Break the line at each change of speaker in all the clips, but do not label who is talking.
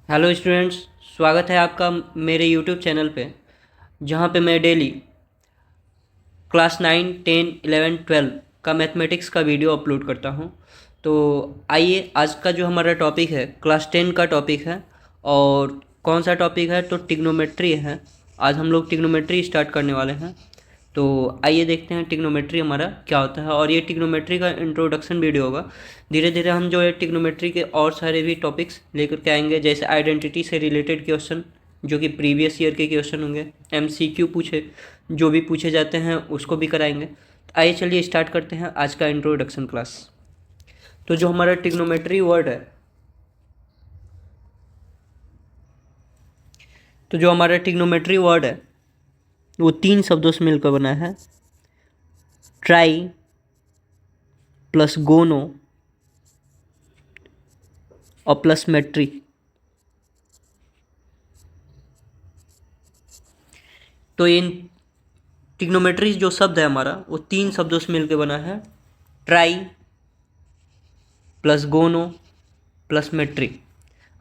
Hello students, स्वागत है आपका मेरे यूट्यूब चैनल पे, जहाँ पे मैं डेली क्लास 9, 10, 11, 12 का मैथमेटिक्स का वीडियो अपलोड करता हूँ। तो आइए, आज का जो हमारा टॉपिक है क्लास 10 का टॉपिक है। और कौन सा टॉपिक है? तो ट्रिग्नोमेट्री है। आज हम लोग ट्रिग्नोमेट्री स्टार्ट करने वाले हैं। तो आइए देखते हैं ट्रिग्नोमेट्री हमारा क्या होता है, और ये ट्रिग्नोमेट्री का इंट्रोडक्शन वीडियो होगा। धीरे धीरे हम जो है ट्रिग्नोमेट्री के और सारे भी टॉपिक्स लेकर के आएंगे, जैसे आइडेंटिटी से रिलेटेड क्वेश्चन जो कि प्रीवियस ईयर के क्वेश्चन होंगे, एमसीक्यू पूछे जो भी पूछे जाते हैं उसको भी कराएंगे। तो आइए चलिए स्टार्ट करते हैं आज का इंट्रोडक्शन क्लास। तो जो हमारा ट्रिग्नोमेट्री वर्ड है, तो जो हमारा ट्रिग्नोमेट्री वर्ड है वो 3 शब्दों से मिलकर बना है। ट्राई प्लस गोनो और प्लस मेट्री। तो इन ट्रिग्नोमेट्री जो शब्द है हमारा वो 3 शब्दों से मिलकर बना है। ट्राई प्लस गोनो प्लस मेट्री।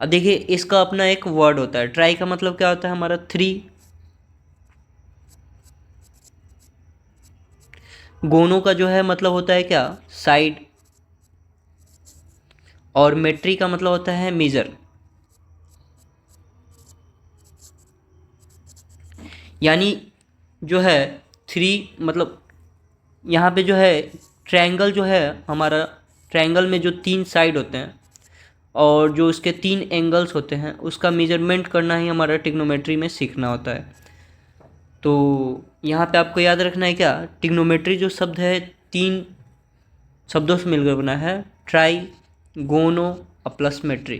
अब देखिए, इसका अपना एक वर्ड होता है। ट्राई का मतलब क्या होता है? हमारा 3। गोनो का जो है मतलब होता है क्या? साइड। और मेट्री का मतलब होता है मेजर। यानी जो है 3 मतलब यहाँ पे जो है ट्रायंगल जो है हमारा, ट्रायंगल में जो 3 साइड होते हैं और जो उसके 3 एंगल्स होते हैं उसका मेजरमेंट करना ही हमारा ट्रिग्नोमेट्री में सीखना होता है। तो यहाँ पे आपको याद रखना है क्या? ट्रिग्नोमेट्री जो शब्द है 3 शब्दों से मिलकर बना है। ट्राई, गोनो और प्लस मेट्री।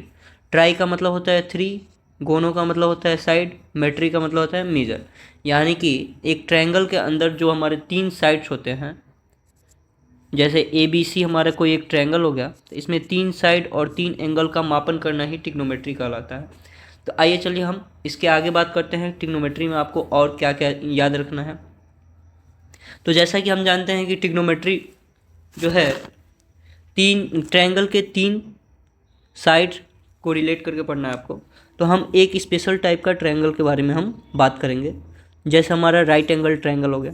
ट्राई का मतलब होता है 3, गोनो का मतलब होता है साइड, मेट्री का मतलब होता है मेजर। यानी कि एक ट्रायंगल के अंदर जो हमारे 3 साइड्स होते हैं, जैसे ए बी सी हमारा कोई एक ट्रायंगल हो गया, तो इसमें 3 साइड और 3 एंगल का मापन करना ही ट्रिग्नोमेट्री कहलाता है। तो आइए चलिए हम इसके आगे बात करते हैं ट्रिग्नोमेट्री में आपको और क्या क्या याद रखना है। तो जैसा कि हम जानते हैं कि ट्रिग्नोमेट्री जो है 3 ट्रायंगल के 3 साइड को रिलेट करके पढ़ना है आपको। तो हम एक स्पेशल टाइप का ट्रायंगल के बारे में हम बात करेंगे, जैसे हमारा राइट एंगल ट्रायंगल हो गया।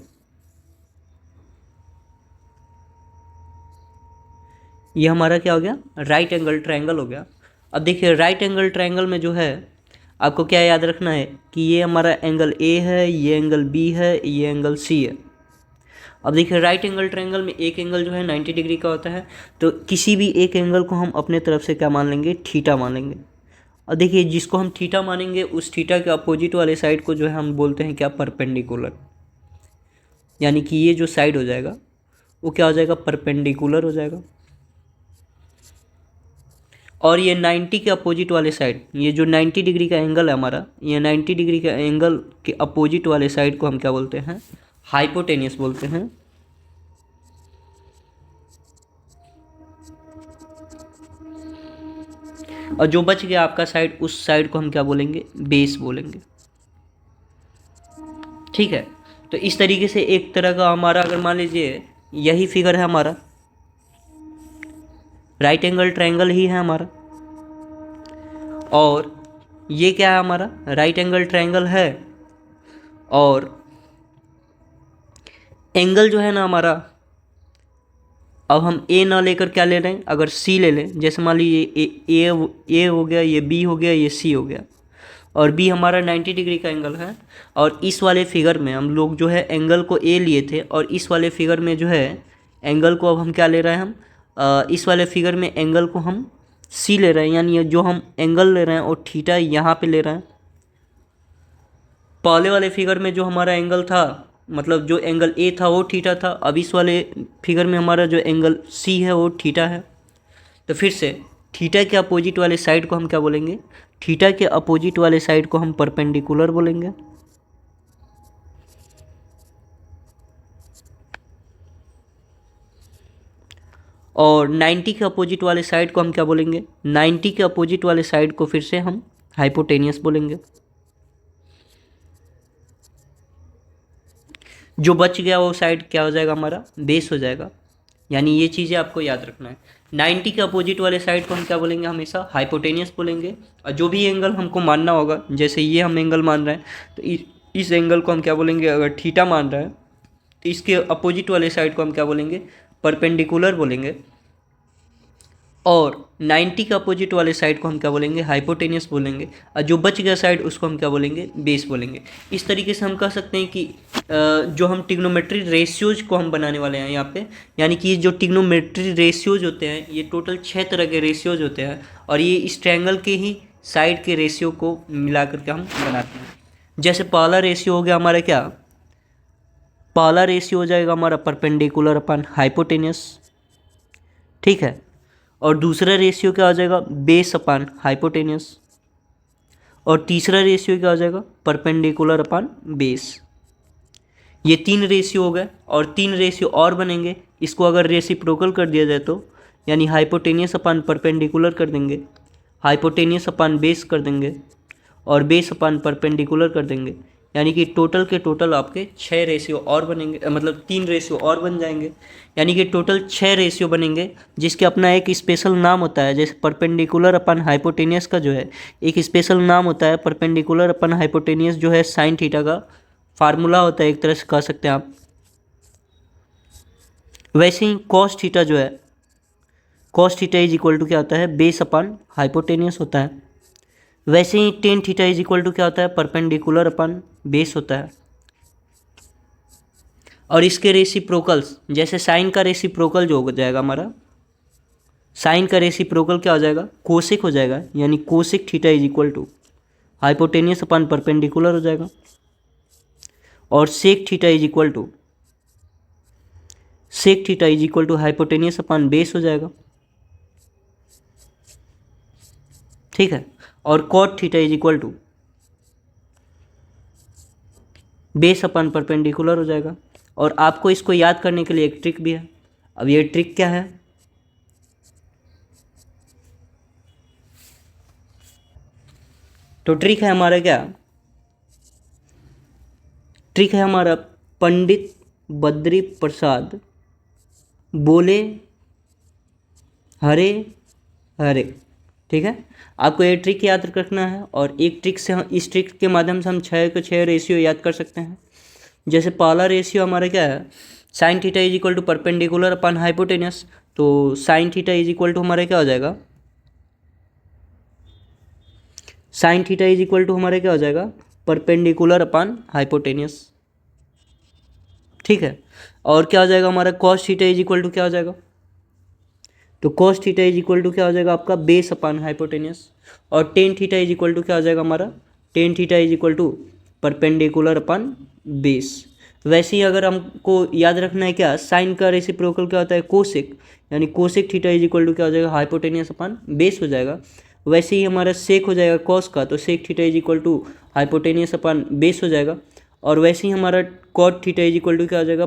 ये हमारा क्या हो गया? राइट एंगल ट्रायंगल हो गया। अब देखिए, राइट एंगल ट्रायंगल में जो है आपको क्या याद रखना है कि ये हमारा एंगल ए है, ये एंगल बी है, ये एंगल सी है। अब देखिए, राइट एंगल ट्रायंगल में एक एंगल जो है 90 डिग्री का होता है। तो किसी भी एक एंगल को हम अपने तरफ से क्या मान लेंगे? थीटा मान लेंगे। और देखिए, जिसको हम थीटा मानेंगे उस थीटा के अपोजिट वाले साइड को जो है हम बोलते हैं क्या? परपेंडिकुलर। यानी कि ये जो साइड हो जाएगा वो क्या हो जाएगा? परपेंडिकुलर हो जाएगा। और ये 90 के अपोजिट वाले साइड, ये जो 90 डिग्री का एंगल है हमारा, ये 90 डिग्री का एंगल के अपोजिट वाले साइड को हम क्या बोलते हैं? हाइपोटेनियस बोलते हैं। और जो बच गया आपका साइड, उस साइड को हम क्या बोलेंगे? बेस बोलेंगे। ठीक है। तो इस तरीके से एक तरह का हमारा, अगर मान लीजिए यही फिगर है हमारा, राइट एंगल ट्रायंगल ही है हमारा, और ये क्या है? हमारा राइट एंगल ट्रायंगल है। और एंगल जो है ना हमारा, अब हम ए ना लेकर क्या ले रहे हैं? अगर सी ले लें, जैसे मान लीजिए ए हो गया, ये बी हो गया, ये सी हो गया, और बी हमारा 90 डिग्री का एंगल है। और इस वाले फिगर में हम लोग जो है एंगल को ए लिए थे, और इस वाले फिगर में जो है एंगल को अब हम क्या ले रहे हैं? हम इस वाले फिगर में एंगल को हम सी ले रहे हैं। यानी ये जो हम एंगल ले रहे हैं और थीटा यहाँ पे ले रहे हैं। पहले वाले फिगर में जो हमारा एंगल था, मतलब जो एंगल ए था वो थीटा था। अब इस वाले फिगर में हमारा जो एंगल सी है वो थीटा है। तो फिर से थीटा के अपोजिट वाले साइड को हम क्या बोलेंगे? थीटा के अपोजिट वाले साइड को हम परपेंडिकुलर बोलेंगे। और 90 के अपोजिट वाले साइड को हम क्या बोलेंगे? 90 के अपोजिट वाले साइड को फिर से हम हाइपोटेनियस बोलेंगे। जो बच गया वो साइड क्या हो जाएगा? हमारा बेस हो जाएगा। यानी ये चीज़ें आपको याद रखना है। 90 के अपोजिट वाले साइड को हम क्या बोलेंगे, हमेशा हाइपोटेनियस बोलेंगे। और जो भी एंगल हमको मानना होगा, जैसे ये हम एंगल मान रहे हैं तो इस एंगल को हम क्या बोलेंगे, अगर थीटा मान रहे हैं तो इसके अपोजिट वाले साइड को हम क्या बोलेंगे, परपेंडिकुलर बोलेंगे। और 90 के अपोजिट वाले साइड को हम क्या बोलेंगे, हाइपोटेनियस बोलेंगे। और जो बच गया साइड उसको हम क्या बोलेंगे, बेस बोलेंगे। इस तरीके से हम कह सकते हैं कि जो हम ट्रिग्नोमेट्री रेशियोज को हम बनाने वाले हैं यहाँ पे, यानी कि जो ट्रिग्नोमेट्री रेशियोज होते हैं ये टोटल 6 तरह के रेशियोज होते हैं, और ये इस ट्रायंगल के ही साइड के रेशियो को मिला करके हम बनाते हैं। जैसे पहला रेशियो हो गया हमारा क्या, पहला रेशियो हो जाएगा हमारा परपेंडिकुलर अपन हाइपोटेनियस, ठीक है। और दूसरा रेशियो क्या हो जाएगा, बेस अपान हाइपोटेनियस। और तीसरा रेशियो क्या हो जाएगा, परपेंडिकुलर अपान बेस। ये 3 रेशियो हो गए, और 3 रेशियो और बनेंगे। इसको अगर रेसिप्रोकल कर दिया जाए तो, यानी हाइपोटेनियस अपान परपेंडिकुलर कर देंगे, हाइपोटेनियस अपान बेस कर देंगे, और बेस अपान परपेंडिकुलर कर देंगे। यानी कि टोटल के टोटल आपके 6 रेशियो और बनेंगे, मतलब 3 रेशियो और बन जाएंगे। यानी कि टोटल 6 रेशियो बनेंगे, जिसके अपना एक स्पेशल नाम होता है। जैसे परपेंडिकुलर अपन हाइपोटेनियस का जो है एक स्पेशल नाम होता है। परपेंडिकुलर अपन हाइपोटेनियस जो है साइन थीटा का फार्मूला होता है, एक तरह से कह सकते हैं आप। वैसे ही कॉस थीटा जो है, cos theta is equal to क्या होता है, बेस अपन हाइपोटेनियस होता है। वैसे ही tan theta is equal to क्या होता है, परपेंडिकुलर अपन बेस होता है। और इसके रेसिप्रोकल्स, जैसे साइन का रेसिप्रोकल जो हो जाएगा हमारा, साइन का रेसिप्रोकल क्या हो जाएगा, कोसेक हो जाएगा। यानी cosec theta is equal to hypotenuse upon perpendicular हो जाएगा। और sec theta is equal to, sec theta is equal to hypotenuse upon base हो जाएगा, ठीक है। और cot theta is equal to base upon perpendicular हो जाएगा। और आपको इसको याद करने के लिए एक ट्रिक भी है। अब ये ट्रिक क्या है, तो ट्रिक है हमारा क्या, ट्रिक है हमारा पंडित बद्री प्रसाद बोले हरे हरे, ठीक है। आपको ये ट्रिक याद रखना है। और एक ट्रिक से इस ट्रिक के माध्यम से हम 6 के 6 रेशियो याद कर सकते हैं। जैसे पहला रेशियो हमारा क्या है, sine theta is equal to perpendicular upon hypotenuse. तो sine theta is equal to हमारा क्या हो जाएगा, sine theta is equal to हमारा क्या हो जाएगा, परपेंडिकुलर अपन हाइपोटेनियस, ठीक है। और क्या हो जाएगा हमारा, cos theta is equal to क्या हो जाएगा, तो cos theta is equal to क्या हो जाएगा आपका, बेस अपान हाइपोटेनियस। और tan theta is equal to क्या हो जाएगा हमारा, tan theta is equal to perpendicular upon base. वैसे ही अगर हमको याद रखना है क्या, साइन का रेसिप्रोकल क्या होता है, कोसेक। यानी cosec theta is equal to क्या हो जाएगा, हाइपोटेनियस अपान बेस हो जाएगा। वैसे ही हमारा सेक हो जाएगा कॉस का, तो sec theta is equal to hypotenuse upon base हो जाएगा। और वैसे ही हमारा cot theta is equal to क्या हो जाएगा,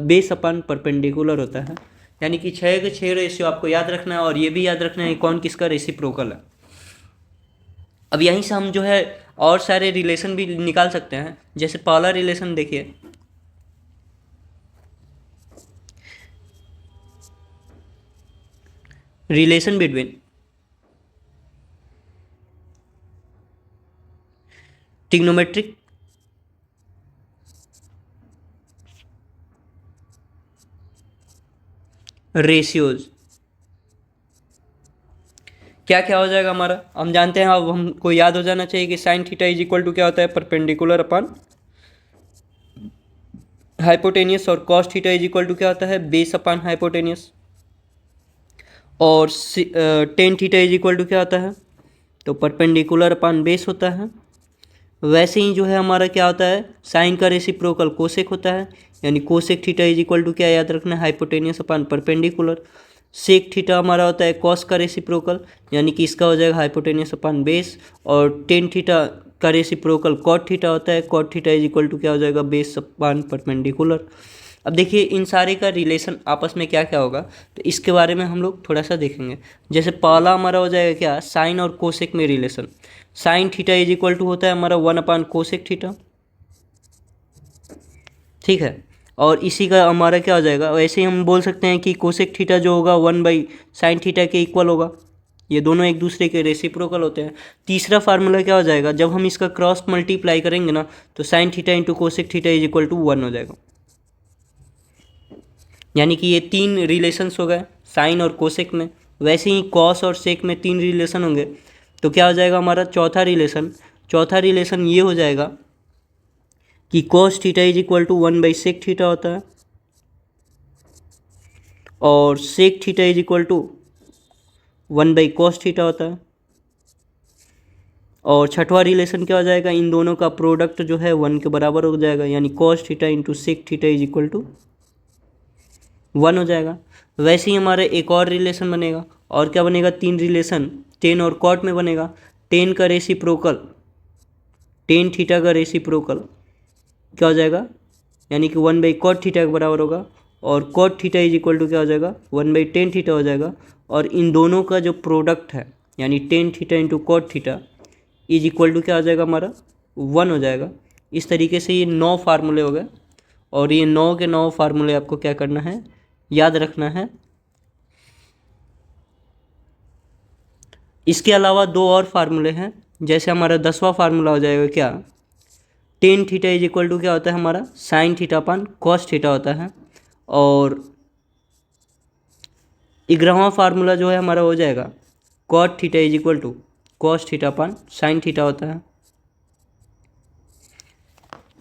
बेस अपान परपेंडिकुलर होता है। यानी कि 6 के 6 रेशियो आपको याद रखना है। और ये भी याद रखना है कौन किसका रेसिप्रोकल है। अब यहीं से हम जो है और सारे रिलेशन भी निकाल सकते हैं। जैसे पहला रिलेशन देखिए, रिलेशन बिटवीन ट्रिग्नोमेट्रिक रेशियोज क्या क्या हो जाएगा हमारा, हम जानते हैं। अब हमको याद हो जाना चाहिए कि sine theta is equal to क्या होता है, परपेंडिकुलर अपन हाइपोटेनियस। और cos theta is equal to क्या होता है, बेस अपन हाइपोटेनियस। और tan theta is equal to क्या होता है, तो परपेंडिकुलर अपन बेस होता है। वैसे ही जो है हमारा क्या होता है, साइन का रेसिप्रोकल कोसेक होता है। यानी cosec theta is equal to क्या याद रखना है, hypotenuse upon perpendicular. Sec theta हमारा होता है कॉस का रेसिप्रोकल, यानी कि इसका हो जाएगा हाइपोटेनियस अपन बेस। और टेन थीटा का रेसिप्रोकल कॉट थीटा होता है, cot theta is equal to क्या हो जाएगा, बेस अपन परपेंडिकुलर। अब देखिए इन सारे का रिलेशन आपस में क्या क्या होगा, तो इसके बारे में हम लोग थोड़ा सा देखेंगे। जैसे पहला हमारा हो जाएगा क्या, साइन और कोसेक में relation. Sine theta is equal to होता है हमारा 1 अपान कोसेक थीटा, ठीक है। और इसी का हमारा क्या हो जाएगा, वैसे ही हम बोल सकते हैं कि कोसेक थीटा जो होगा 1/sin थीटा के इक्वल होगा। ये दोनों एक दूसरे के रेसिप्रोकल होते हैं। तीसरा फार्मूला क्या हो जाएगा, जब हम इसका क्रॉस मल्टीप्लाई करेंगे ना तो sin theta into cosec theta is equal to 1 हो जाएगा। यानी कि ये 3 रिलेशंस हो गए साइन और कोसेक में। वैसे ही कॉस और सेक में 3 रिलेशन होंगे। तो क्या हो जाएगा हमारा चौथा रिलेशन ये हो जाएगा कि cos theta is equal to 1/sec theta होता है और sec theta is equal to 1/cos theta होता है। और छठवां रिलेशन क्या हो जाएगा, इन दोनों का प्रोडक्ट जो है 1 के बराबर हो जाएगा, यानी cos theta into sec theta is equal to 1 हो जाएगा। वैसे ही हमारा एक और रिलेशन बनेगा, और क्या बनेगा, 3 रिलेशन टेन और कॉट में बनेगा। टेन का रेसिप्रोकल, टेन थीटा का रेसिप्रोकल क्या हो जाएगा, यानी कि 1/cot थीटा के बराबर होगा। और cot theta is equal to क्या हो जाएगा, 1/tan थीटा हो जाएगा। और इन दोनों का जो प्रोडक्ट है यानी tan theta into cot theta is equal to क्या हो जाएगा हमारा 1 हो जाएगा। इस तरीके से ये 9 फार्मूले हो गए, और ये 9 के 9 फार्मूले आपको क्या करना है, याद रखना है। इसके अलावा 2 और फार्मूले हैं, जैसे हमारा 10वां फार्मूला हो जाएगा क्या, tan theta is equal to क्या होता है हमारा sine theta upon cos theta होता है। और 11वां फार्मूला जो है हमारा हो जाएगा cot theta is equal to cos theta upon sine theta होता है।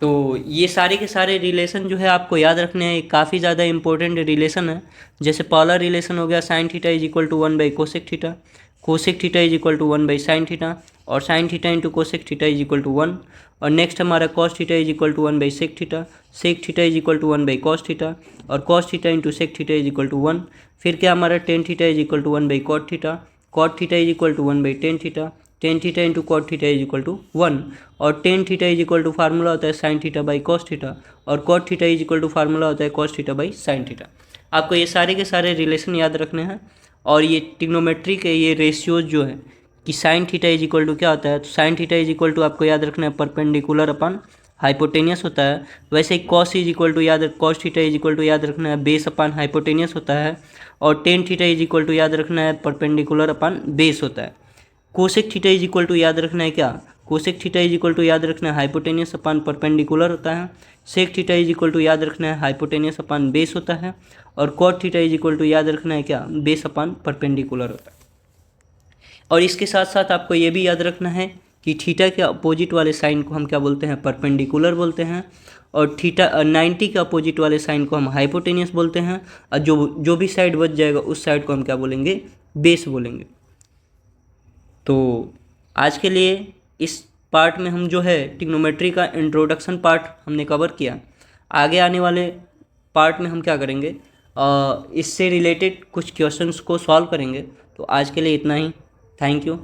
तो ये सारे के सारे रिलेशन जो है आपको याद रखने हैं, काफ़ी ज़्यादा इंपॉर्टेंट रिलेशन है। जैसे पहला रिलेशन हो गया sine theta is equal to one by cosec theta, cosec theta is equal to 1/sin theta, और sine theta into cosec theta is equal to 1। और नेक्स्ट हमारा cos theta is equal to one by sec theta, sec theta is equal to one by cos theta, और cos theta into sec theta is equal to 1। फिर क्या हमारा tan theta is equal to one by cot theta, cot theta is equal to 1/टेन theta, tan theta into cot theta is equal to 1। और tan theta is equal to formula होता है sine theta by cos theta, और cot theta is equal to formula होता है cos theta by sine theta. आपको ये सारे के सारे रिलेशन याद रखने हैं। और ये ट्रिग्नोमेट्री के ये रेशियोज जो है कि sine theta is equal to क्या होता है, तो sine theta is equal to आपको याद रखना है परपेंडिकुलर अपन हाइपोटेनियस होता है। वैसे ही cos is equal to cos theta is equal to याद रखना है बेस अपन हाइपोटेनियस होता है। और tan theta is equal to याद रखना है परपेंडिकुलर अपन बेस होता है। Cosec theta is equal to याद रखना है क्या, cosec theta is equal to याद रखना है हाइपोटेनियस अपान परपेंडिकुलर होता है। Sec theta is equal to याद रखना है हाइपोटेनियस अपान बेस होता है। और cot theta is equal to याद रखना है क्या, बेस अपान परपेंडिकुलर होता है। और इसके साथ साथ आपको ये भी याद रखना है कि थीटा के अपोजिट वाले साइन को हम क्या बोलते हैं, परपेंडिकुलर बोलते हैं। और थीटा 90 के अपोजिट वाले साइन को हम हाइपोटेनियस बोलते हैं। और जो भी साइड बच जाएगा उस साइड को हम क्या बोलेंगे, बेस बोलेंगे। तो आज के लिए इस पार्ट में हम जो है ट्रिग्नोमेट्री का इंट्रोडक्शन पार्ट हमने कवर किया। आगे आने वाले पार्ट में हम क्या करेंगे, इससे रिलेटेड कुछ क्वेश्चंस को सॉल्व करेंगे। तो आज के लिए इतना ही। Thank you.